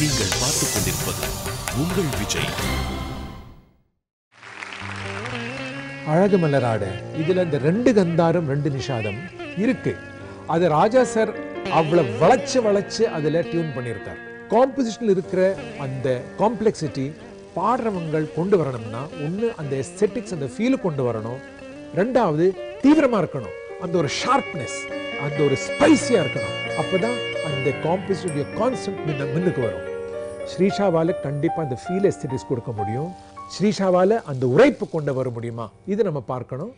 நீங்கள் பார்த்துக் கொண்டிருப்பது உங்கள் விஜய். அழகு மலராட இதுல இந்த 2 கந்தாரம் 2 நிஷாதம் இருக்கு. அது ராஜா சார் அவ்வளவு வளைச்சு அதுல டியூன் பண்ணியிருக்கார். காம்போசிஷன்ல இருக்கிற அந்த காம்ப்ளெக்சிட்டி பாடுறவங்கள் கொண்டு வரணும்னா ஒன்று அந்த எஸ்தெட்டிக்ஸ் அந்த ஃபீல் கொண்டு வரணும், ரெண்டாவது தீவிரமா இருக்கணும், அந்த ஒரு ஷார்ப்னஸ் அந்த ஒரு ஸ்பைசியா இருக்கணும். அப்பதான் அந்த காம்போசிஷன் கான்செப்ட் முன்னுக்கு வரும். ஸ்ரீஷாவால கண்டிப்பா அந்த ஃபீல் எஸ்தெட்டிக்ஸ் கொடுக்க முடியும். ஸ்ரீஷாவால அந்த உரைப்பு கொண்டு வர முடியுமா, இது நம்ம பார்க்கணும்.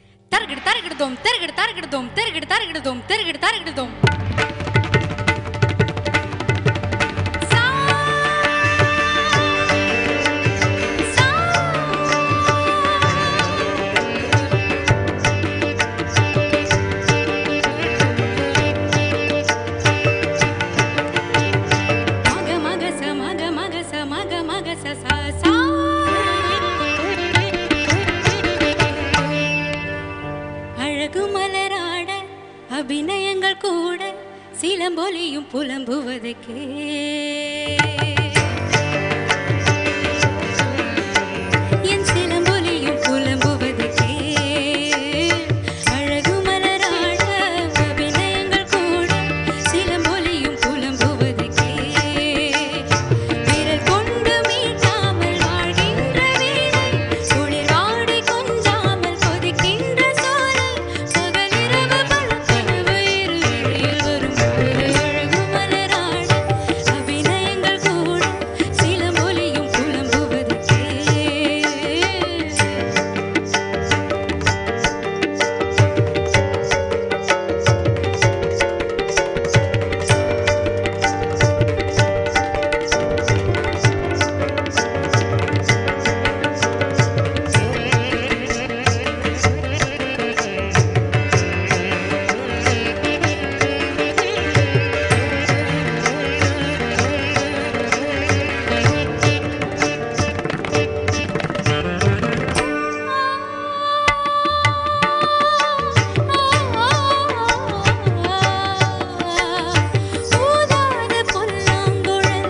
அபிநயங்கள் கூட சிலம்பொலியும் புலம்புவதற்கே என் சிலம்பொலியும் புலம்புவதற்கே அழகு மலராட அபிநயங்கள் கூட சிலம்பொலியும் புலம்புவதற்கே விரல் கொண்டு மீட்டாமல் வாழ்கின்ற வேளை குளிர் வாடை கொஞ்சாமல் கொதிக்கின்ற சோலை பகலிரவு பழக்கனவு இருளில் வரும் அழகு மலராட அபிநயங்கள் கூட சிலம்பொலியும் புலம்புவதற்கே ஊதாத பொல்லாங்குழல்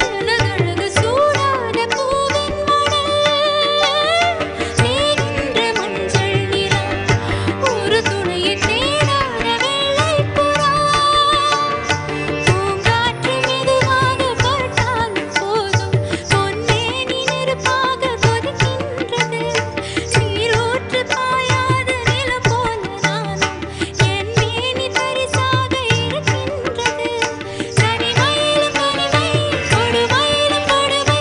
எனதழகு சூடாத பூவின் மடல் தேகின்ற மஞ்சள் நிறம் ஒரு துணையை தேடாத வெள்ளை புறா பூங்காற்று மெதுவாக பட்டால் போதும் பொன்னேனி நெருப்பாக கொதிக்கின்றது நீரூற்று பாயாத நிலம் போல நானும் என் மேனி பரிசாக இருக்கின்றது தனிமயிலும் தனிமை கொடுமயிலும் கொடுமை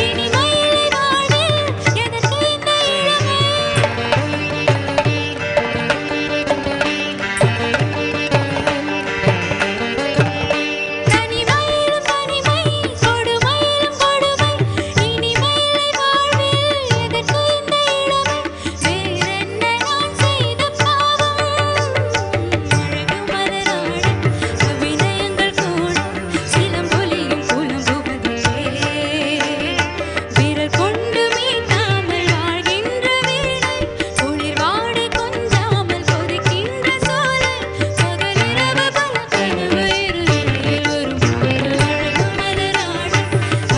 இனிமயிலை வாழ்வில் எதற்கு இந்த இளமை தனிமயிலும் தனிமை கொடுமயிலும் கொடுமை இனிமயிலை வாழ்வில் எதற்கு இந்த இளமை வேறென்ன நான் செய்த பாவம் அழகு மலராட அபிநயங்கள் கூட சிலம்பொலியும் புலம்புவதற்கே விரல் கொண்டு மீட்டாமல் வாழ்கின்ற வேளை குளிர் வாடை கொஞ்சாமல் கொதிக்கின்ற சோலை பகலிரவு பழக்கனவு இருளில் வரும் அழகு மலராட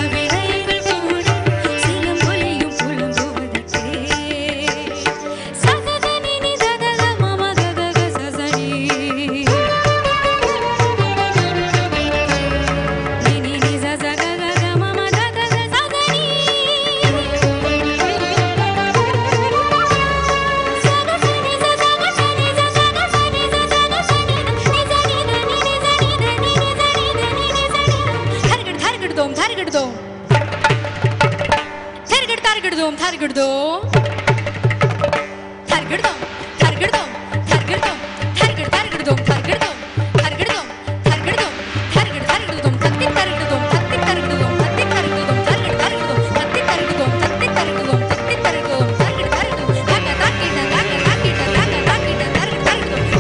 அபிநயங்கள் கூட சிலம்பொலியும் புலம்புவதற்கே சகதனி நிததக மம ககக சசனி நினி நி சசகக மம ககக சசனி சகசனி சசகசனி சசகசனி சசகசனி நிசனித நிசனித தர்கடுதோம் தர்கடுதோம் தர்கடுதோம் தர்கடுதோம் தர்கடுதோம் தர்கடு தர்கடுதோம் தர்கடுதோம் தர்கடுதோம் தர்கடுதோம் தர்கடு தர்கடுதோம் தத்தி தர்கடுதோம் தத்தி தர்கடுதோம் தத்தி தர்கடுதோம் தர்கடு தர்கடுதோம் தத்தி தர்கடுதோம் தத்தி தர்கடுதோம் தத்தி தர்கடுதோம் தர்கடு தர்கடுதோம்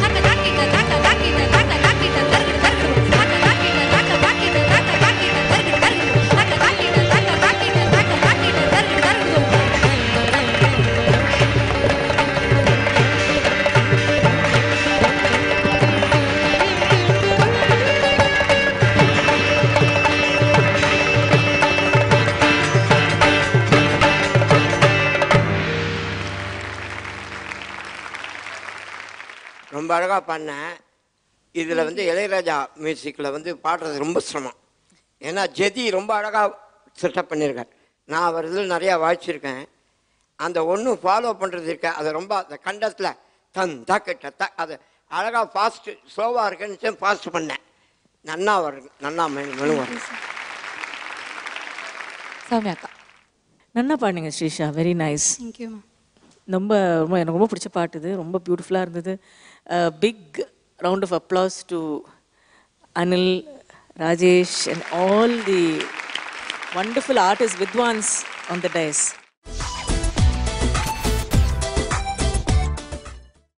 தாக்க தாக்கிட்ட தாக்க தாக்கிட்ட தாக்க தாக்கிட்ட தர்கடு தர்கடுதோம் தாக்க தாக்கிட்ட தாக்க தாக்கிட்ட தாக்க தாக்கிட்ட தர்கடு தர்கடுதோம் தாக்க தாக்கிட்ட தாக்க தாக்கிட்ட தாக்க தாக்கிட்ட தர்கடு தர்கடுதோம் தாக்க தாக்கிட்ட தாக்க தாக்கிட்ட தாக்க தாக்கிட்ட தர்கடு தர்கடுதோம் ரொம்ப அழகாக பாடினேன். இதில் வந்து இளையராஜா மியூசிக்கில் வந்து பாடுறது ரொம்ப சிரமம். ஏன்னா ஜெதி ரொம்ப அழகாக செட்டப் பண்ணியிருக்கார். நான் அவர் இதில் நிறையா வாய்ச்சிருக்கேன். அந்த ஒன்று ஃபாலோ பண்ணுறது இருக்க அதை ரொம்ப அந்த கண்டத்தில் தக்கிட்ட அது அழகாக ஃபாஸ்ட்டு ஸ்லோவாக இருக்குன்னு ஃபாஸ்ட் பண்ணேன். நன்னா வரும், நன்னா மெனு வரும். சௌமியா அக்கா. நன்னா பாடுங்க ஸ்ரீஷா, வெரி நைஸ். தேங்க்யூ. ரொம்ப ரொம்ப எனக்கு ரொம்ப பிடிச்ச பாட்டு இது, ரொம்ப பியூட்டிஃபுல்லாக இருந்தது. Big round of applause to Anil, Rajesh and all the wonderful artists, vidwans on the dais.